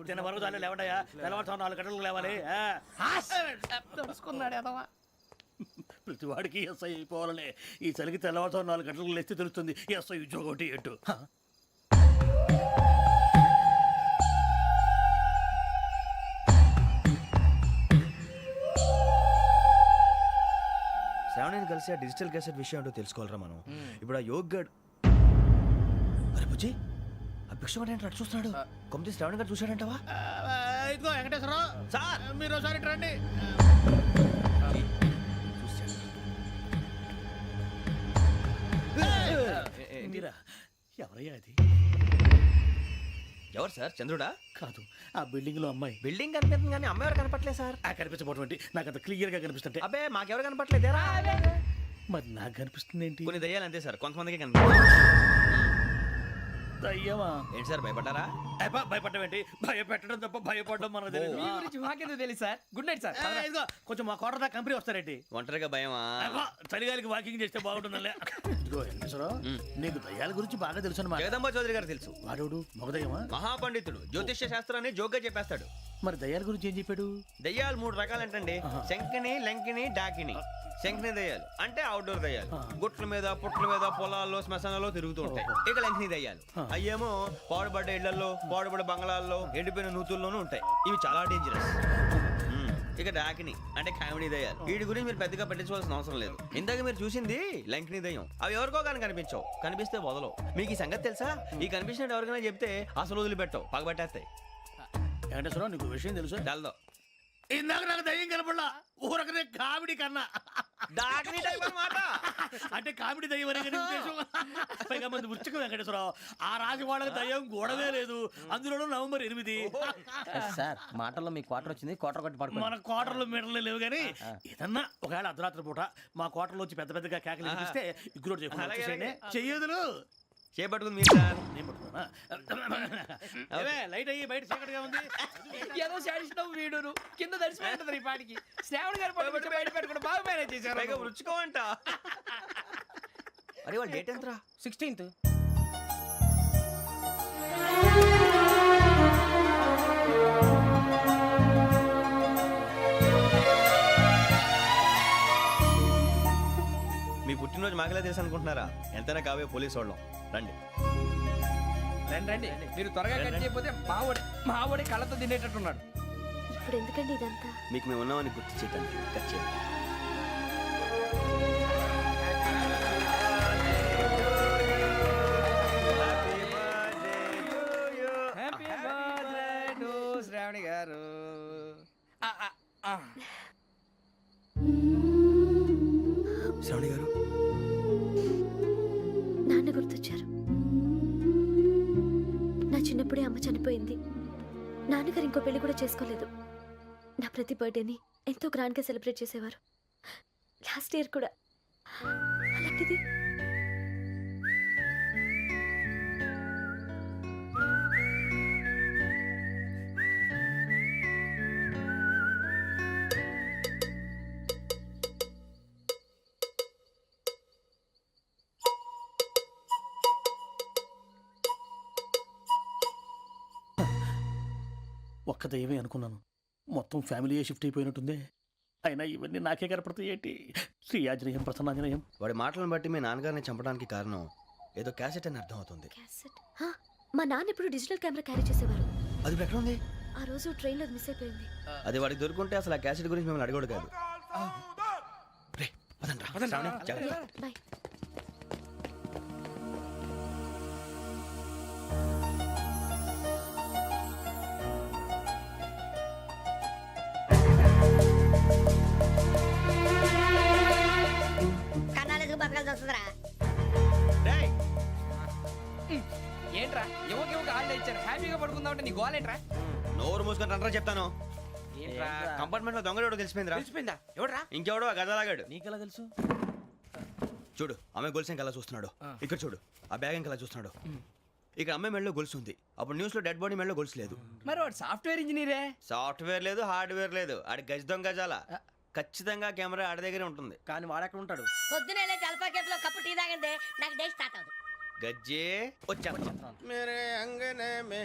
తిన్న వరకు దాన్ని లేవండయ్యా. తెల్లవారుతాం 4 గంటలకు లేవాలి. ప్రతి వాడికి ఎస్ఐ అయిపోవాలనే ఈ చలికి తెల్లవారుతాం 4 గంటలకు లేస్తే తెలుస్తుంది ఎస్ఐ ఉద్యోగం ఒకటి ఎటు. శ్రావణిని కలిసి ఆ డిజిటల్ క్యాసెట్ విషయం ఏంటో తెలుసుకోవాలరా మనం. ఇప్పుడు ఆ యోగ్ గడ్. అరే బుజ్జి, ఆ భిక్షగాడు ఏంటి అటు చూస్తున్నాడు? కొమ్మిది శ్రావణి గారు చూశాడంటావా? ఇదిగో వెంకటేశ్వరరావు సార్, మీరు ఒకసారి రండి. ఎవరయ్యా అది? ఎవరు సార్? చంద్రుడా? కాదు, ఆ బిల్డింగ్ లో అమ్మాయి. బిల్డింగ్ కనిపిస్తుంది కానీ అమ్మాయి ఎవరు కనపట్లేదు సార్. కనిపించబోటువంటి నాకు అంత క్లియర్ గా కనిపిస్తుంటే. అబ్బే మాకెవరు కనపట్లేదేరా? మరి నాకు కనిపిస్తుంది ఏంటి? కొన్ని దయ్యాలు అంతే సార్, కొంతమందికి కనిపిస్తుంది. దయ్యమా? ఏంటి సార్ భయపడ్డారా? భయపడడం ఏంటి? భయపెట్టడం తప్ప భయపడడం మనకు తెలియదు. మీ గురించి మాకెందుకు తెలుసు సార్? Good night sir. ఇదిగో కొంచెం మా కోట దాకా కంపెనీ వస్తారేంటి? ఒంటరిగా భయమా? చలిగాలికి వాకింగ్ చేస్తే బాగుంటుందిలే. ఇదిగో వెంకటేశ్వరరావు, నీకు దయ్యాల గురించి బాగా తెలుసు అన్నమాట. జగదంబ చౌదరి గారు తెలుసు. వాడోడు మగదయ్యమా? మహాపండితుడు, జ్యోతిష్య శాస్త్రాన్ని జోగ్గా చెప్పేస్తాడు. మరి దయ్యాల గురించి ఏం చెప్పాడు? దయ్యాలు 3 రకాలంటండి. శంకిని, లంకిని, డాకిని. శంకిని దయ్యాలు అంటే అవుట్డోర్ దయ్యాలు, గుట్ల మీద పుట్ల మీద పొలాల్లో శ్మశానాల్లో తిరుగుతూ ఉంటాయి. ఇక లంకిని దయ్యాలు అయ్యేమో పాడుబడ్డ ఇళ్లలో, పాడుబడ్డ బంగ్లాల్లో, ఎండిపోయిన నూతుల్లోనూ ఉంటాయి. ఇవి చాలా డేంజరస్. ఇక డాకిని అంటే కామెడీ దయ్యాలు. వీటి గురించి మీరు పెద్దగా పట్టించుకోవాల్సిన అవసరం లేదు. ఇందాక మీరు చూసింది లంకిని దయ్యం. అవి ఎవరికో కానీ కనిపించవు, కనిపిస్తే వదలవు. మీకు ఈ సంగతి తెలుసా? ఈ కనిపించినట్టు ఎవరికైనా చెప్తే అసలు వదిలిపెట్టవు, పగబట్టేస్తాయి. వెంకటేశ్వరరావు, నీకు విషయం తెలుసు? డల్దో. ఇందాక నాకు దయ్యం కనపడలా, ఊరకనే కామెడీ కన్నా. డాకిని టైప్ అన్నమాట. అంటే కామెడీ దయ్యం అనే ఉద్దేశం. పైగా మంది ఉచ్చకం వెంకటేశ్వరరావు. ఆ రాజు వాళ్ళకి దయ్యం గొడవే లేదు, అందులోనూ నవంబర్ 8. సార్ మాటల్లో మీ క్వార్టర్ వచ్చింది, క్వార్టర్ కొట్టి పడుకో. మన క్వార్టర్లో మీటర్లు లేవు కానీ ఏదన్నా ఒకవేళ అర్ధరాత్రి పూట మా క్వార్టర్లో వచ్చి పెద్ద పెద్దగా కేకలు ఇస్తే ఇగ్గురు చెయ్యదులు చేపట్టుకుంది మీరు సార్. నేను పట్టుకున్నా. లైట్ అయ్యి బయట చీకటిగా ఉంది. ఏదో శాడిస్తావు వీడును కింద దర్శనం ఈ పాటికి. శ్రావణ్ గారు పట్టుకుంటే బయట పెట్టుకుంటే బాగా మేనేజ్ చేశారు. రుచుకోవంట. అరే వాళ్ళ డేట్ ఎంతరా? 16th. మీ పుట్టినరోజు మాకలే తెలుసు అనుకుంటున్నారా? ఎంతైనా కావే పోలీసు వాళ్ళం. రండి. రండి రండి, మీరు త్వరగా కట్ చేయకపోతే మావోడి కళ్ళతో తినేటట్టున్నాడు. ఇప్పుడు ఎందుకండి ఇదంతా? మీకు మేము ఉన్నామని గుర్తు చేయడానికి కట్ చేయండి. హ్యాపీ బర్త్డే టు శ్రావణి గారు. శ్రావణి గారు, నాన్న గుర్తొచ్చారు. నా చిన్నప్పుడే అమ్మ చనిపోయింది. నాన్నగారు ఇంకో పెళ్లి కూడా చేసుకోలేదు. నా ప్రతి బర్త్డేని ఎంతో గ్రాండ్గా సెలబ్రేట్ చేసేవారు. లాస్ట్ ఇయర్ కూడా. అలాంటిది ఒక్క దయ్యమే అనుకున్నాను, మొత్తం ఫ్యామిలీయే షిఫ్ట్ అయిపోయినట్టుందే. అయినా ఇవన్నీ నాకే కనపడతాయి ఏంటి? శ్రీ ఆంజనేయం ప్రసన్నాంజనేయం. వాడి మాటలను బట్టి మీ నాన్నగారిని చంపడానికి కారణం ఏదో క్యాసెట్ అని అర్థం అవుతుంది. క్యాసెట్. మా నాన్న ఇప్పుడు డిజిటల్ కెమెరా క్యారీ చేసేవారు. అది ఇప్పుడు ఎక్కడ ఉంది? ఆ రోజు ట్రైన్లో మిస్ అయిపోయింది. అది వాడికి దొరుకుంటే అసలు ఆ క్యాసెట్ గురించి మిమ్మల్ని అడగడు కాదు. రే, పదండ్రా. శ్రావణి, జాగ్రత్త. బాయ్. ఏంట్రా ఎవరికి హాలిడే ఇచ్చారు? హ్యాపీగా పడుకుందాం అంటే నీ గోలేంట్రా? నోరు మూసుకొని రండ్రా చెప్తాను. ఏంట్రా కంపార్ట్మెంట్ లో దొంగడు తెలిసిపోయిందిరా. తెలిసిపోయిందా? ఎవడ్రా? ఇంకెవడో ఆ గదలాగాడు. నీకెలా తెలుసు? చూడు, ఆమె గొలుసు ఇంకలా చూస్తున్నాడు. ఇక్కడ చూడు, ఆ బ్యాగ్ ఇంకలా చూస్తున్నాడు. ఇక్కడ అమ్మాయి మెడలో గొలుసు ఉంది. అప్పుడు న్యూస్ లో డెడ్ బాడీ మెడలో గొలుసు లేదు. మరి వాడు సాఫ్ట్వేర్ ఇంజనీరే. సాఫ్ట్వేర్ లేదు, హార్డ్వేర్ లేదు. ఆడి గజ దొంగ గజాల. ఖచ్చితంగా కెమెరా ఆడి దగ్గరే ఉంటుంది. కానీ వాడెక్కడ ఉంటాడు? పొద్దునే జలపా కేఫ్లో కప్పు టీ తాగిందే నాకు డే స్టార్ట్ అవుతుంది. గజ్జే వచ్చా. మేరే అంగనే మే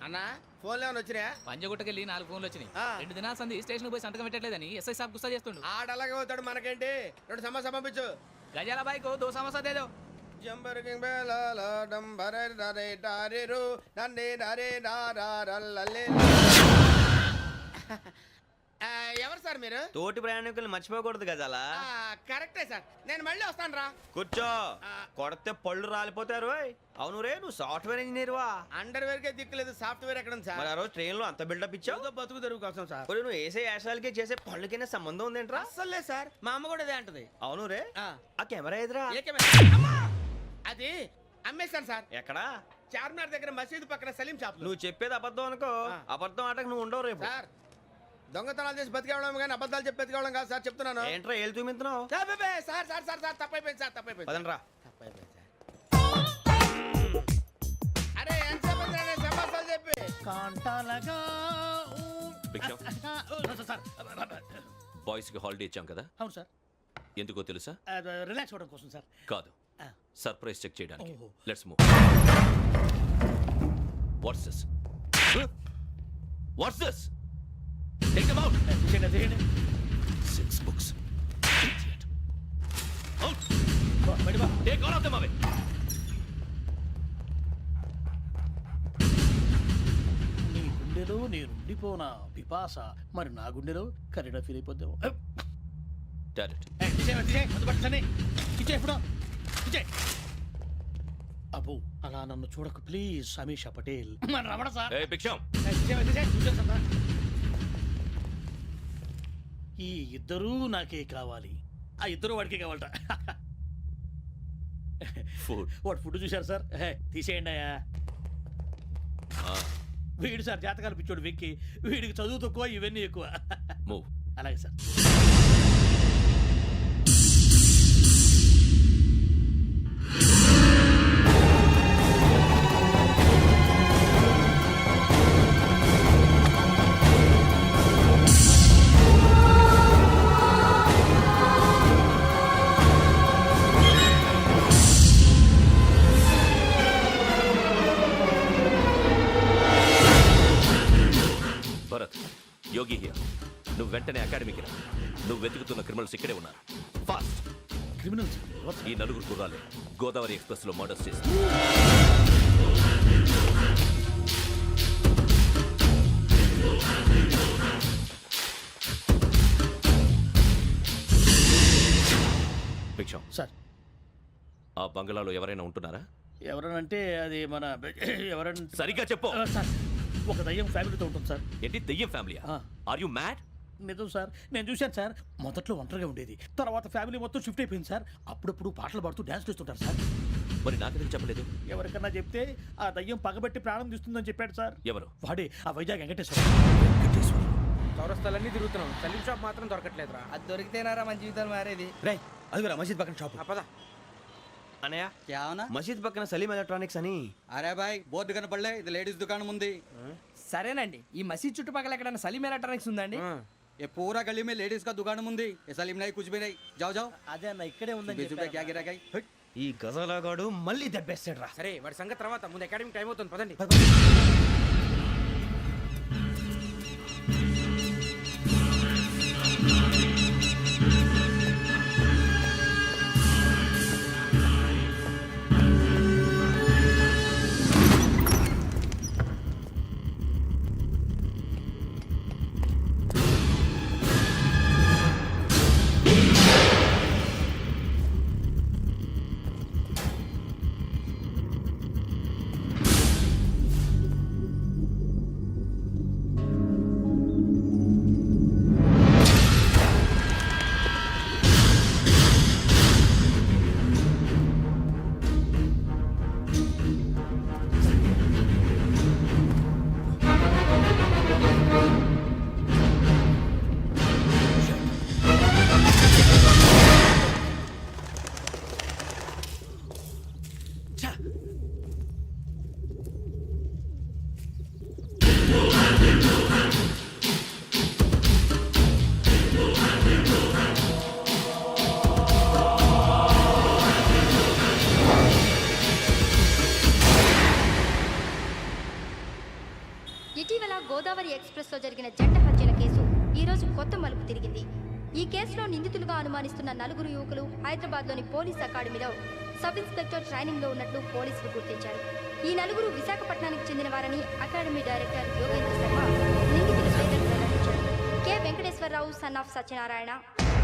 అన్నా ఫోన్లో ఏమైనా వచ్చినాయా? పంజగుట్టకెళ్ళి 4 ఫోన్లు వచ్చినాయి. 2 దినాల సంది స్టేషన్ పోయి సంతకం పెట్టలేదని ఎస్ఐ సాబ్ గుస్తా చేస్తుండు. ఆడలాగే పోతాడు, మనకేంటి? 2 సమస్య పంపించు. గజాల బైక్ 2 సమస్య దేదో. జంబరకింగ్ బేలాల డంబర డరే డారిరు నన్నే నరే నారల్లలే. ఎవరు సార్ మీరు? తోటి ప్రయాణికులు మర్చిపోకూడదు గజాల. కరెక్టే సార్, నేను మళ్ళీ వస్తాను రా. కూర్చో, కొడితే పళ్ళు రాలిపోతారు. అవును రే, నువ్వు సాఫ్ట్వేర్ ఇంజనీర్ వా? అండర్వేర్ కే దిక్కులేదు, సాఫ్ట్వేర్ ఎక్కడ ఉంది మరి సార్? ఆ రోజు ట్రైన్ లో అంత బిల్డప్ ఇచ్చావు. బతుకు తెరుగు కోసం సార్. మరి నువ్వు వేసే యాశాలకి చేసే పళ్ళకైనా సంబంధం ఉందేంట్రా? అస్సలు లేదు సార్, మా అమ్మ కూడా అదే అంటది. అవును రే, ఆ. ఆ కెమెరా ఎదురా? ఏ కెమెరా? అమ్మా! అది అమ్మేశాను సార్. ఎక్కడా? చార్మినార్ దగ్గర మసీదు పక్కన సలీం షాప్. నువ్వు చెప్పేది అబద్ధం అనుకో. అబద్ధం ఆటకు నువ్వు ఉండవు రేపు. సార్ దొంగతనాలు చేసి బతికేవడం కానీ అబద్ధాలు చెప్పి బతికేవడం కాదు సార్, చెప్తున్నాను. ఏంట్రా ఏళ్ళు చూపించినావు? Sir sir sir sir sir తప్పైపోయింది సార్, తప్పైపోయింది. పదండ్రా. తప్పైపోయింది సార్. అరే ఎంత సమాసాలు చెప్పి కాంటాలగా భిక్షం, సార్. బాయ్స్ కి హాలిడే ఇచ్చాం కదా, అవును సార్. ఎందుకో తెలుసా? రిలాక్స్ అవ్వడం కోసం సార్. కాదు, సర్ప్రైజ్ చెక్ చేయడానికి. ఓహో. Let's move. What's this? What's this? Take them out. తీయండి. 6 books. Idiot. Out. బయట బా. Take all of them away. నీ గుండెలో నేనుండిపోనా పిపాస, మరి నా గుండెలో కరీడా ఫీల్ అయిపోద్దాము. Direct. అబ్బో అలా నన్ను చూడకు please, Sameesha Patel. Ramana sir. Hey, భిక్షం. ఈ ఇద్దరూ నాకే కావాలి, ఆ ఇద్దరు వాడికే కావాలట. Food. వాడు ఫుడ్ చూశారు సార్. తీసేయండి అయ్యా. వీడు సార్ జాతకాలు పిచ్చోడు వెక్కి, వీడికి చదువు తక్కువ, ఇవన్నీ ఎక్కువ. Move. అలాగే సార్. Bharat, Yogi here. నువ్వు వెంటనే అకాడమీకి రా. నువ్వు వెతుకుతున్న క్రిమినల్స్ ఇక్కడే ఉన్నారు. ఫాస్ట్. క్రిమినల్స్. ఈ నలుగురు కుర్రాలే గోదావరి ఎక్స్ప్రెస్ లో మర్డర్స్ చేస్తారు. భిక్షం సార్ ఆ బంగ్లాలో ఎవరైనా ఉంటున్నారా? ఎవరనంటే అది మన ఎవరంటే సరిగ్గా చెప్పు. సార్ ఒక దయ్యం ఫ్యామిలీతో ఉంటుంది సార్. ఏంటి దెయ్యం ఫ్యామిలీ? Are you mad? నిజం సార్, నేను చూశాను సార్. మొదట్లో ఒంటరిగా ఉండేది, తర్వాత ఫ్యామిలీ మొత్తం షిఫ్ట్ అయిపోయింది సార్. అప్పుడప్పుడు పాటలు పాడుతూ డ్యాన్స్ చేస్తుంటారు సార్. మరి నాకెందుకు చెప్పలేదు? ఎవరికన్నా చెప్తే ఆ దయ్యం పగబెట్టి ప్రాణం తీస్తుందని చెప్పాడు సార్. ఎవరు? వాడే ఆ వైజాగ్ వెంకటేశ్వర. చౌరస్తాలన్నీ తిరుగుతున్నాం, సలీం షాప్ మాత్రం దొరకట్లేదురా. అది దొరికితేనారా మన జీవితాలు మారేది. రే అదిగురా మసీద్ పక్కన షాప్. పద. అనయ్య क्या होना? మసీద్ పక్కన సలీం ఎలక్ట్రానిక్స్ అని. అరే బాయ్ బోర్డు కనపడలే, ఇది లేడీస్ దుకాణం ఉంది. సరేనండి, ఈ మసీద్ చుట్టుపక్కల ఎక్కడైనా సలీం ఎలక్ట్రానిక్స్ ఉందండి? ये पूरा गली में लेडीज का दुकान मुंदी, ये सलीम नहीं कुछ भी नहीं. जाओ जाओ. అదే అన్న ఇక్కడే ఉందని 20 रुपए क्या गिरा गई? ఈ గజలాగాడు మళ్ళీ దెబ్బేస్తాడు రా. సరే వాడి సంగతి తర్వాత, ముందు అకాడమిక్ టైం అవుతుంది, పదండి. ఇటీవల గోదావరి ఎక్స్ప్రెస్లో జరిగిన జంట హత్యల కేసు ఈరోజు కొత్త మలుపు తిరిగింది. ఈ కేసులో నిందితులుగా అనుమానిస్తున్న నలుగురు యువకులు హైదరాబాద్లోని పోలీస్ అకాడమీలో సబ్ ఇన్స్పెక్టర్ ట్రైనింగ్లో ఉన్నట్లు పోలీసులు గుర్తించారు. ఈ నలుగురు విశాఖపట్నానికి చెందిన వారని అకాడమీ డైరెక్టర్ యోగేంద్ర శర్మ నిందితుల పేర్లను వెల్లడించారు. K Venkateswara Rao son of Satyanarayana,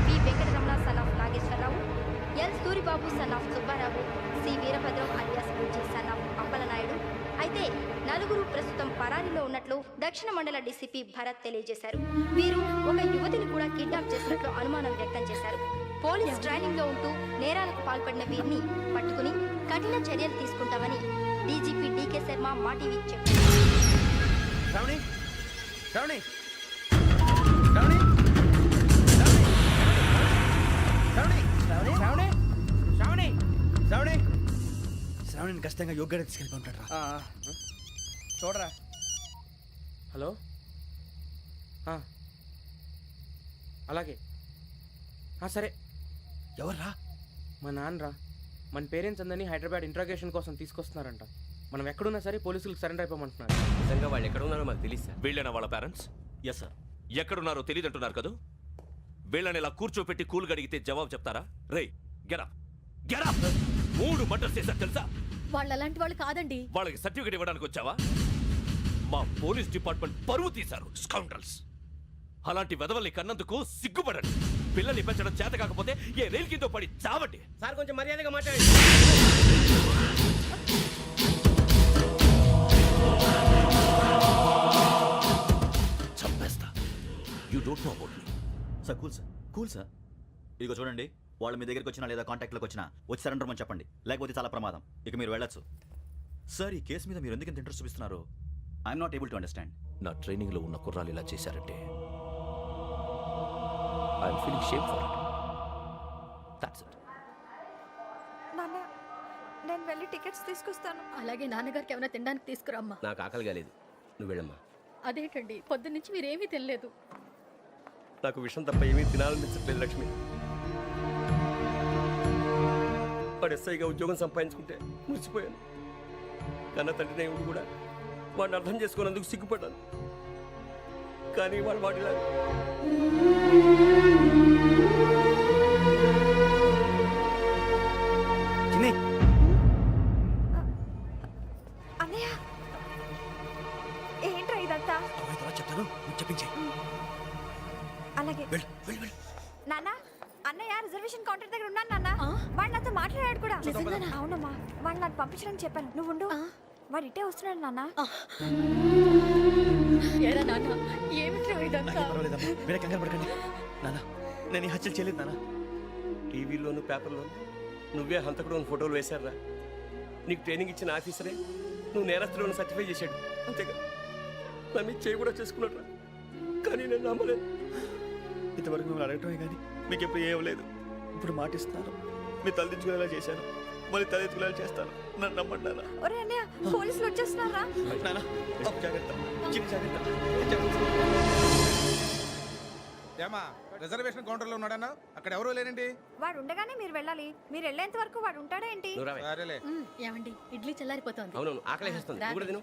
P Venkataramana son of Nageswara Rao, L Suribabu son of Subba Rao, C Veerabhadram alias Bujji son of Appalanaidu. అయితే నలుగురు ప్రస్తుతం పరారీలో ఉన్నట్లు దక్షిణ మండల డీసీపీ భరత్ తెలియజేశారు. వీరు ఒక యువతిని కూడా కిడ్నాప్ చేసినట్లు అనుమానం వ్యక్తం చేశారు. పోలీస్ ట్రైనింగ్ లో ఉంటూ నేరాలకు పాల్పడిన వీరిని పట్టుకుని కఠిన చర్యలు తీసుకుంటామని డీజీపీ డీకే శర్మ మా టీవీకి చెప్పారు. శ్రావణి శ్రావణి శ్రావణి శ్రావణి శ్రావణి శ్రావణి శ్రావణి శ్రావణిని ఖచ్చితంగా యోగ్యత తీసుకెళ్ళి ఉంటాడు రా. చూడరా. హలో. అలాగే సరే. ఎవర్రా? మా నాన్నరా. మన పేరెంట్స్ అందరినీ హైదరాబాద్ ఇంట్రాగేషన్ కోసం తీసుకొస్తున్నారంట. మనం ఎక్కడున్నా సరే పోలీసులకు సరెండర్ అయిపోమంటున్నారు. నిజంగా వాళ్ళు ఎక్కడ ఉన్నారో మాకు తెలియదు సార్. వీళ్ళేనా వాళ్ళ పేరెంట్స్? Yes sir. ఎక్కడున్నారో తెలియదంటున్నారు కదా. వీళ్ళని ఇలా కూర్చోపెట్టి కూల్ గడిగితే జవాబు చెప్తారా? రే గెటప్ గెటప్. 3 మర్డర్స్ చేశారు తెలుసా? వాళ్ళు అలాంటి వాళ్ళు కాదండి. వాళ్ళకి సర్టిఫికేట్ ఇవ్వడానికి వచ్చావా? మా పోలీస్ డిపార్ట్మెంట్ పరువు తీశారు స్కౌండ్రల్స్. అలాంటి వెధవల్ని కన్నందుకు సిగ్గుపడండి. పిల్లల్ని పెంచడం చేత కాకపోతే ఏ రైలు కింద పడి చావండి. సార్ కొంచెం మర్యాదగా మాట్లాడండి. చంపేస్తా. You don't know about me. Sir cool sir. ఇదిగో చూడండి, వాళ్ళు మీ దగ్గరికి వచ్చినా లేదా కాంటాక్ట్లోకి వచ్చినా వచ్చి సరెండర్ అని చెప్పండి, లేకపోతే చాలా ప్రమాదం. ఇక మీరు వెళ్ళొచ్చు. సార్, ఈ కేసు మీద మీరు ఎందుకు ఇంత ఇంట్రెస్ట్ చూపిస్తున్నారు? I'm not able to understand. నా ట్రైనింగ్ లో ఉన్న కుర్రాలు ఇలా చేశారంటే I'm feeling shame for it. That's it. నాన్న, నేను వెళ్ళి టికెట్స్ తీసుకొస్తాను. అలాగే నాన్నగారికి ఏమైనా తినడానికి తీసుకురామ్మా. నాకు ఆకలి కాలేదు, నువ్వు వెళ్ళమ్మా. అదేంటండి, పొద్దున్నుంచి మీరేమీ తినలేదు. నాకు విషయం తప్ప ఏమీ తినాలనిపించట్లేదు లక్ష్మి. వాడు ఎస్ఐగా ఉద్యోగం సంపాదించుకుంటే మురిసిపోయాను. కన్న తండ్రి నేను కూడా వాడిని అర్థం చేసుకున్నందుకు సిగ్గుపడ్డాను. కానీ వాడిలా నాకు పంపించడానికి చెప్పాను నువ్వు ఉండు వాడు ఇట్టే వస్తున్నాడు నాన్న పర్వాలేదమ్మా మీరే కంగారు పడకండి నాన్న నేను ఈ హత్యలు చేయలేదు నాన్న. టీవీలోను పేపర్లోను నువ్వే హంతకుడు ఫోటోలు వేశారా? నీకు ట్రైనింగ్ ఇచ్చిన ఆఫీసరే నువ్వు నేరస్తులను సర్టిఫై చేశాడు. అంతేగా నా మీద చేయి కూడా చేసుకున్నాడు. కానీ నేను నమ్మలేదు. ఇంతవరకు మిమ్మల్ని అడగటమే కానీ మీకు ఎప్పుడు ఏం లేదు. ఇప్పుడు మాటిస్తున్నాను, మీ తలదించుకునేలా చేశాను, మళ్ళీ తలెత్తుకునేలా చేస్తాను. నన్ను నమ్మండి నాన్న. ఒరే అన్నయ్య పోలీసులు వచ్చేస్తున్నారా నాన్న జాగ్రత్త, చిన్న జాగ్రత్త. ఏమా రిజర్వేషన్ కౌంటర్లో ఉన్నాడన్నా? అక్కడ ఎవరూ లేనండి. వాడు ఉండగానే మీరు వెళ్ళాలి. మీరు వెళ్ళేంత వరకు వాడు ఉంటాడా ఏంటి? నువ్వు రావే. సరేలే. ఏమండి ఇడ్లీ చల్లారిపోతుంది. అవునవును ఆకలేసేస్తుంది. నువ్వు కూడా తిను.